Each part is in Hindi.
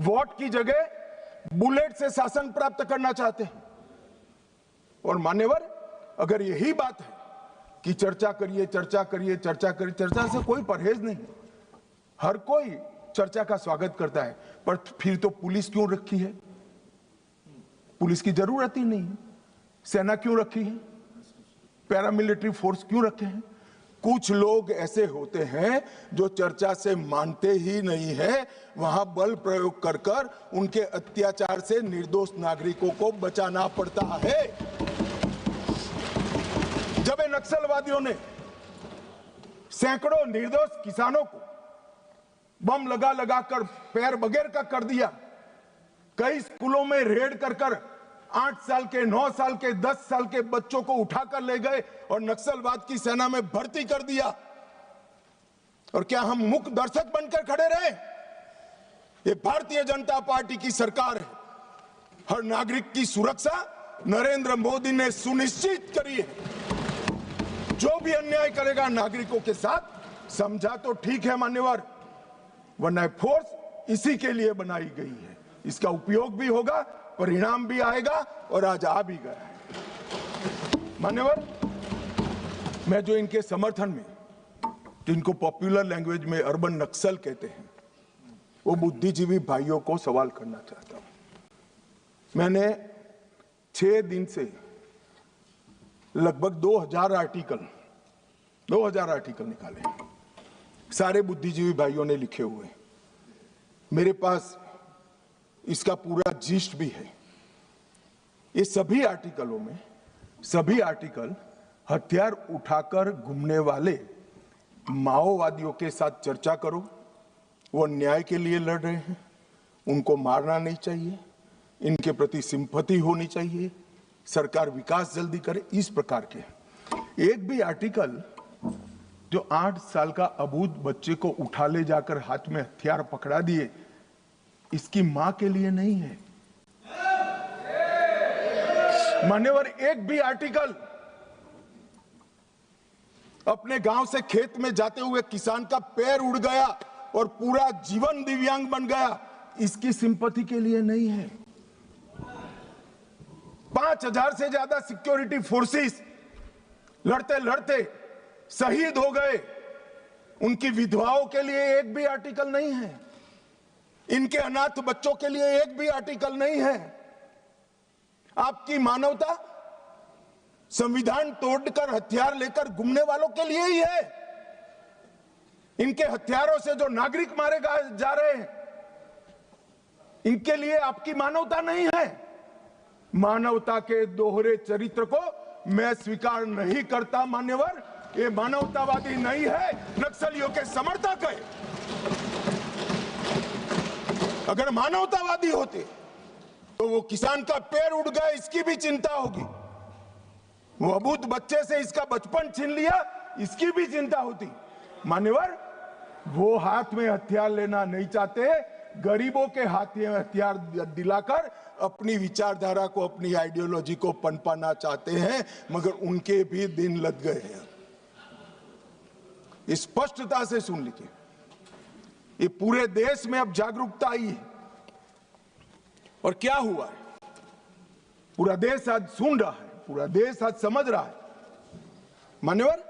वोट की जगह बुलेट से शासन प्राप्त करना चाहते हैं। और मान्यवर, अगर यही बात है कि चर्चा करिए, चर्चा करिए, चर्चा करिए, चर्चा से कोई परहेज नहीं, हर कोई चर्चा का स्वागत करता है, पर फिर तो पुलिस क्यों रखी है? पुलिस की जरूरत ही नहीं है। सेना क्यों रखी है? पैरामिलिट्री फोर्स क्यों रखे हैं? कुछ लोग ऐसे होते हैं जो चर्चा से मानते ही नहीं है, वहां बल प्रयोग कर कर उनके अत्याचार से निर्दोष नागरिकों को बचाना पड़ता है। जब इन नक्सलवादियों ने सैकड़ों निर्दोष किसानों को बम लगा लगा कर पैर बगैर का कर दिया, कई स्कूलों में रेड कर कर 8 साल के, 9 साल के, 10 साल के बच्चों को उठाकर ले गए और नक्सलवाद की सेना में भर्ती कर दिया, और क्या हम मूक दर्शक बनकर खड़े रहे? ये भारतीय जनता पार्टी की सरकार है। हर नागरिक की सुरक्षा नरेंद्र मोदी ने सुनिश्चित करी है। जो भी अन्याय करेगा नागरिकों के साथ, समझा तो ठीक है मान्यवर, वरना फोर्स इसी के लिए बनाई गई है। इसका उपयोग भी होगा, परिणाम भी आएगा, और आज आ भी गया है। मान्यवर, मैं जो इनके समर्थन में, जिनको पॉपुलर लैंग्वेज में अर्बन नक्सल कहते हैं, वो बुद्धिजीवी भाइयों को सवाल करना चाहता हूं। मैंने 6 दिन से लगभग 2000 आर्टिकल निकाले, सारे बुद्धिजीवी भाइयों ने लिखे हुए। मेरे पास इसका पूरा जिस्ट भी है। ये सभी आर्टिकलों में सभी आर्टिकल हथियार उठाकर घूमने वाले माओवादियों के साथ चर्चा करो, वो न्याय के लिए लड़ रहे हैं, उनको मारना नहीं चाहिए, इनके प्रति सिंपैथी होनी चाहिए, सरकार विकास जल्दी करे, इस प्रकार के। एक भी आर्टिकल जो 8 साल का अबूझ बच्चे को उठा ले जाकर हाथ में हथियार पकड़ा दिए, इसकी मां के लिए नहीं है। मान्यवर, एक भी आर्टिकल अपने गांव से खेत में जाते हुए किसान का पैर उड़ गया और पूरा जीवन दिव्यांग बन गया, इसकी सिंपैथी के लिए नहीं है। 5000 से ज्यादा सिक्योरिटी फोर्सेस लड़ते लड़ते शहीद हो गए, उनकी विधवाओं के लिए एक भी आर्टिकल नहीं है, इनके अनाथ बच्चों के लिए एक भी आर्टिकल नहीं है। आपकी मानवता संविधान तोड़कर हथियार लेकर घूमने वालों के लिए ही है। इनके हथियारों से जो नागरिक मारे जा रहे हैं, इनके लिए आपकी मानवता नहीं है। मानवता के दोहरे चरित्र को मैं स्वीकार नहीं करता मान्यवर। ये मानवतावादी नहीं है, नक्सलियों के समर्थक है। अगर मानवतावादी होते तो वो किसान का पैर उड़ गया, इसकी भी चिंता होगी। वो अबूझ बच्चे से इसका बचपन छीन लिया, इसकी भी चिंता होती। मान्यवर, वो हाथ में हथियार लेना नहीं चाहते, गरीबों के हाथ में हथियार दिलाकर अपनी विचारधारा को, अपनी आइडियोलॉजी को पनपाना चाहते हैं, मगर उनके भी दिन लग गए हैं। स्पष्टता से सुन लीजिए, ये पूरे देश में अब जागरूकता आई है। और क्या हुआ है? पूरा देश आज सुन रहा है, पूरा देश आज समझ रहा है। मान्यवर,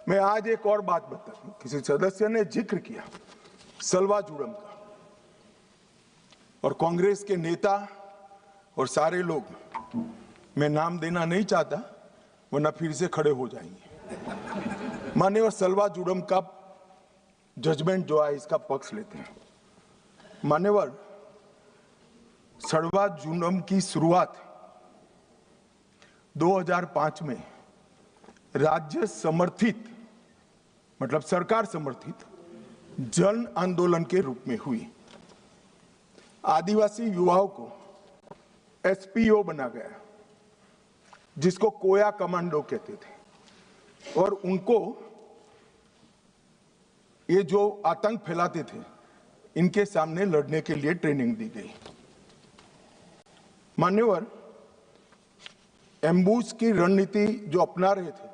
मैं आज एक और बात बता दूं। किसी सदस्य ने जिक्र किया सलवा जुड़म का, और कांग्रेस के नेता और सारे लोग, मैं नाम देना नहीं चाहता वरना फिर से खड़े हो जाएंगे। मान्यवर, सलवा जुड़म का जजमेंट जो है, इसका पक्ष लेते हैं। मान्यवर, सलवा जुड़म की शुरुआत 2005 में राज्य समर्थित, मतलब सरकार समर्थित जन आंदोलन के रूप में हुई। आदिवासी युवाओं को एसपीओ बना गया, जिसको कोया कमांडो कहते थे, और उनको ये जो आतंक फैलाते थे, इनके सामने लड़ने के लिए ट्रेनिंग दी गई। मान्यवर, एम्बुश की रणनीति जो अपना रहे थे,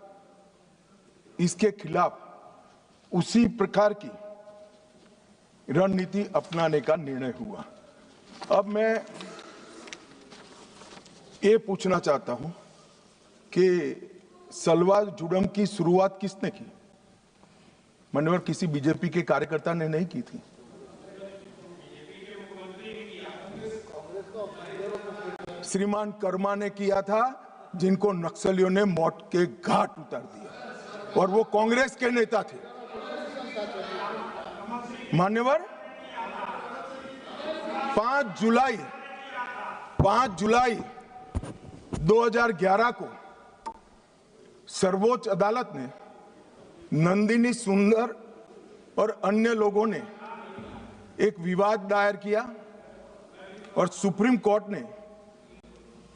इसके खिलाफ उसी प्रकार की रणनीति अपनाने का निर्णय हुआ। अब मैं ये पूछना चाहता हूं कि सलवा जुडम की शुरुआत किसने की? मान्यवर किसी बीजेपी के कार्यकर्ता ने नहीं की थी। श्रीमान कर्मा ने किया था, जिनको नक्सलियों ने मौत के घाट उतार दिया, और वो कांग्रेस के नेता थे। मान्यवर 5 जुलाई 2011 को सर्वोच्च अदालत ने नंदिनी सुंदर और अन्य लोगों ने एक विवाद दायर किया और सुप्रीम कोर्ट ने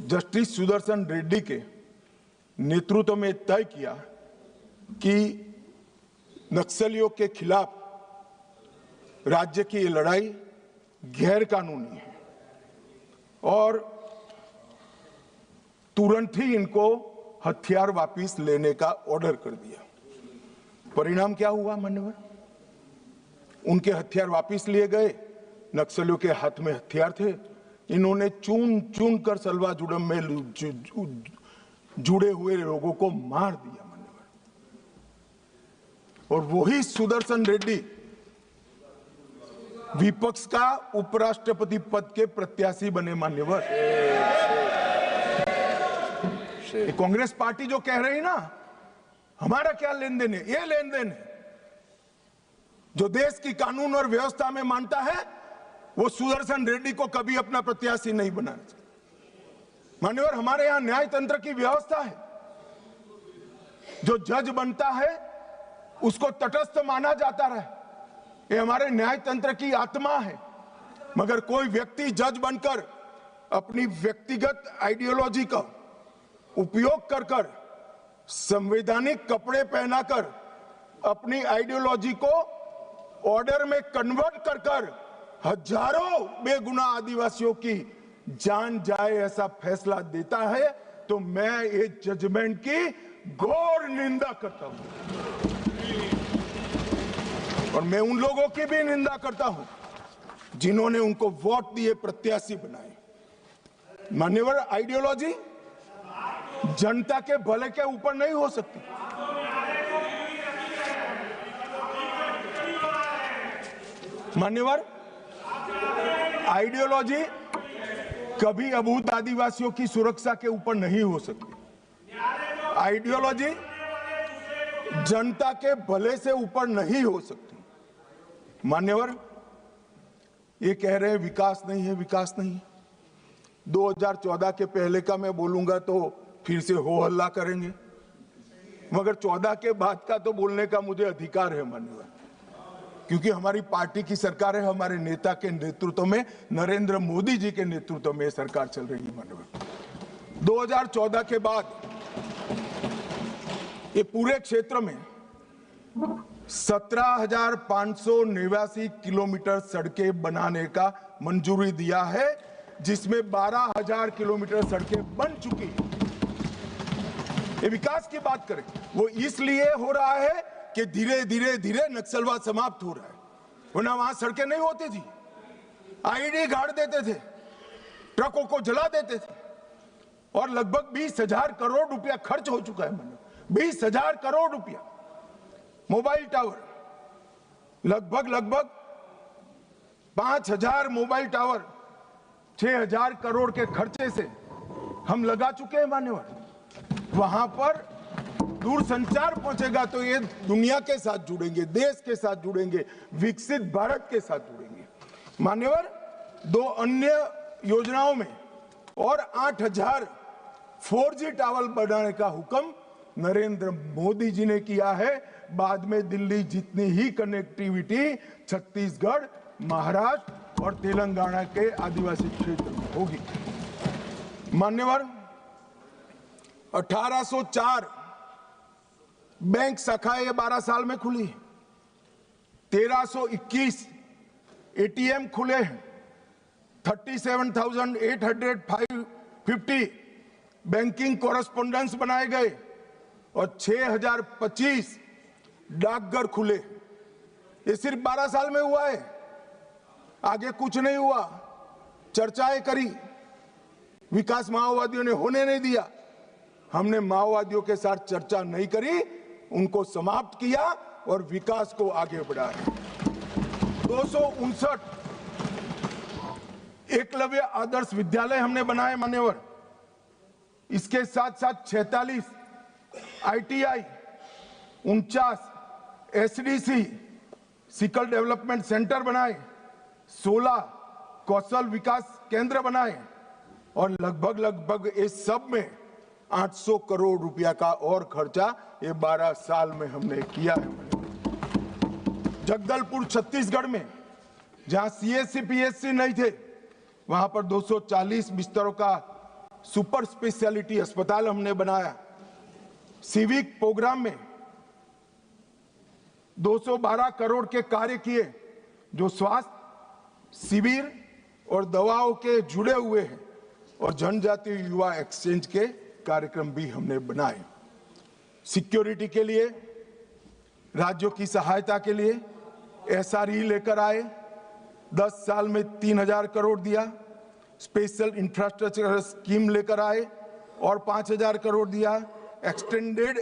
जस्टिस सुदर्शन रेड्डी के नेतृत्व में तय किया कि नक्सलियों के खिलाफ राज्य की ये लड़ाई गैर कानूनी है और तुरंत ही इनको हथियार वापस लेने का ऑर्डर कर दिया। परिणाम क्या हुआ मान्यवर? उनके हथियार वापस लिए गए। नक्सलियों के हाथ में हथियार थे। इन्होंने चुन चुन कर सलवा जुडम में जुड़े हुए लोगों को मार दिया मान्यवर। और वही सुदर्शन रेड्डी विपक्ष का उपराष्ट्रपति पद के प्रत्याशी बने मान्यवर। कांग्रेस पार्टी जो कह रही ना हमारा क्या लेन देन है, ये लेन देन है। जो देश की कानून और व्यवस्था में मानता है वो सुदर्शन रेड्डी को कभी अपना प्रत्याशी नहीं बनाना चाहिए। मान्यवर हमारे यहां न्यायतंत्र की व्यवस्था है। जो जज बनता है उसको तटस्थ माना जाता रहे, ये हमारे न्यायतंत्र की आत्मा है। मगर कोई व्यक्ति जज बनकर अपनी व्यक्तिगत आइडियोलॉजी का उपयोग कर कर संवैधानिक कपड़े पहनाकर अपनी आइडियोलॉजी को ऑर्डर में कन्वर्ट कर कर हजारों बेगुनाह आदिवासियों की जान जाए ऐसा फैसला देता है, तो मैं ये जजमेंट की घोर निंदा करता हूं। और मैं उन लोगों की भी निंदा करता हूं जिन्होंने उनको वोट दिए, प्रत्याशी बनाए। मान्यवर आइडियोलॉजी जनता के भले के ऊपर नहीं हो सकती। मान्यवर आइडियोलॉजी कभी अभूत आदिवासियों की सुरक्षा के ऊपर नहीं हो सकती। आइडियोलॉजी जनता के भले से ऊपर नहीं हो सकती। मान्यवर ये कह रहे हैं विकास नहीं है, विकास नहीं है। 2014 के पहले का मैं बोलूंगा तो फिर से हो हल्ला करेंगे, मगर 14 के बाद का तो बोलने का मुझे अधिकार है मान्यवर, क्योंकि हमारी पार्टी की सरकार है। हमारे नेता के नेतृत्व में, नरेंद्र मोदी जी के नेतृत्व में सरकार चल रही है मान्यवर। 2014 के बाद ये पूरे क्षेत्र में 17,589 किलोमीटर सड़कें बनाने का मंजूरी दिया है, जिसमें 12,000 किलोमीटर सड़कें बन चुकी हैं। ये विकास की बात करें, वो इसलिए हो रहा है कि धीरे धीरे धीरे नक्सलवाद समाप्त हो रहा है, वरना वहां सड़कें नहीं होती थी। आईडी गाड़ देते थे, ट्रकों को जला देते थे, और लगभग 20,000 करोड़ रुपया खर्च हो चुका है। 20,000 करोड़ रुपया। मोबाइल टावर लगभग 5,000 मोबाइल टावर 6,000 करोड़ के खर्चे से हम लगा चुके हैं मान्यवर। वहां पर दूरसंचार पहुंचेगा तो ये दुनिया के साथ जुड़ेंगे, देश के साथ जुड़ेंगे, विकसित भारत के साथ जुड़ेंगे मान्यवर। 2 अन्य योजनाओं में और 8,000 4G टावर बनाने का हुक्म नरेंद्र मोदी जी ने किया है। बाद में दिल्ली जितनी ही कनेक्टिविटी छत्तीसगढ़, महाराष्ट्र और तेलंगाना के आदिवासी क्षेत्र में होगी। मान्यवर 1804 बैंक शाखाएं 12 साल में खुली, 1321 एटीएम खुले हैं, 37,850 बैंकिंग कॉरेस्पोंडेंस बनाए गए और 6,025 डाकघर खुले। ये सिर्फ 12 साल में हुआ है, आगे कुछ नहीं हुआ। चर्चाएं करी, विकास माओवादियों ने होने नहीं दिया। हमने माओवादियों के साथ चर्चा नहीं करी, उनको समाप्त किया और विकास को आगे बढ़ाया। 259 एकलव्य आदर्श विद्यालय हमने बनाए मान्यवर। इसके साथ साथ 46 ITI, 49 SDC sickle development centre बनाए, 16 कौशल विकास केंद्र बनाए और लगभग इस सब में 800 करोड़ रुपया का और खर्चा ये 12 साल में हमने किया है। जगदलपुर छत्तीसगढ़ में जहां CSC PSC नहीं थे, वहां पर 240 बिस्तरों का सुपर स्पेशलिटी अस्पताल हमने बनाया। सिविक प्रोग्राम में 212 करोड़ के कार्य किए जो स्वास्थ्य शिविर और दवाओं के जुड़े हुए हैं, और जनजातीय युवा एक्सचेंज के कार्यक्रम भी हमने बनाए। सिक्योरिटी के लिए, राज्यों की सहायता के लिए SRE लेकर आए, 10 साल में 3000 करोड़ दिया। स्पेशल इंफ्रास्ट्रक्चर स्कीम लेकर आए और 5000 करोड़ दिया। एक्सटेंडेड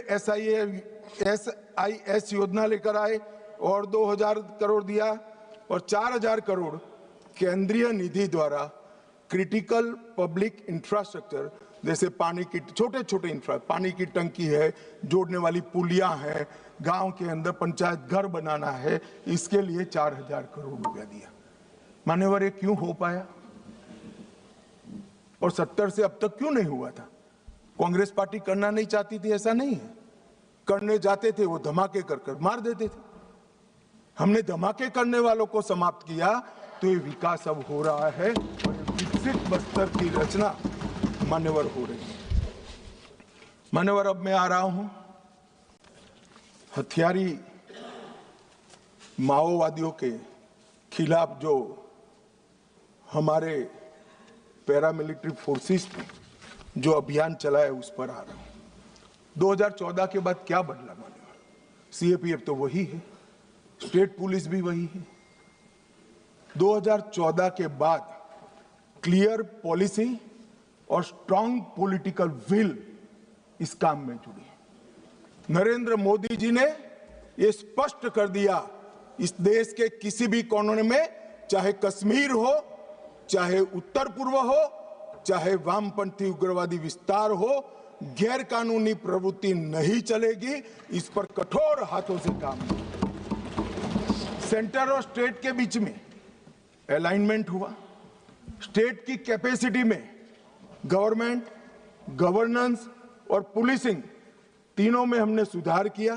SIS योजना लेकर आए और 2000 करोड़ दिया और 4000 करोड़ केंद्रीय निधि द्वारा क्रिटिकल पब्लिक इंफ्रास्ट्रक्चर, जैसे पानी की छोटे पानी की टंकी है, जोड़ने वाली पुलियां हैं, गांव के अंदर पंचायत घर बनाना है, इसके लिए 4000 करोड़ रुपया दिया। मान्यवर ये क्यों हो पाया और 70 से अब तक क्यों नहीं हुआ था? कांग्रेस पार्टी करना नहीं चाहती थी, ऐसा नहीं है। करने जाते थे वो धमाके कर मार देते थे। हमने धमाके करने वालों को समाप्त किया तो ये विकास अब हो रहा है और विकसित बस्तर की रचना मान्यवर हो रही है। मान्यवर अब मैं आ रहा हूं हथियारी माओवादियों के खिलाफ जो हमारे पैरामिलिट्री फोर्सेस ने जो अभियान चलाया उस पर आ रहा हूं। 2014 के बाद क्या बदला मान्यवर? CAPF तो वही है, स्टेट पुलिस भी वही है। 2014 के बाद क्लियर पॉलिसी और स्ट्रांग पॉलिटिकल विल इस काम में जुड़ी। नरेंद्र मोदी जी ने यह स्पष्ट कर दिया, इस देश के किसी भी कोने में, चाहे कश्मीर हो, चाहे उत्तर पूर्व हो, चाहे वामपंथी उग्रवादी विस्तार हो, गैर कानूनी प्रवृत्ति नहीं चलेगी। इस पर कठोर हाथों से काम किया। सेंटर और स्टेट के बीच में अलाइनमेंट हुआ। स्टेट की कैपेसिटी में गवर्नमेंट, गवर्नेंस और पुलिसिंग तीनों में हमने सुधार किया।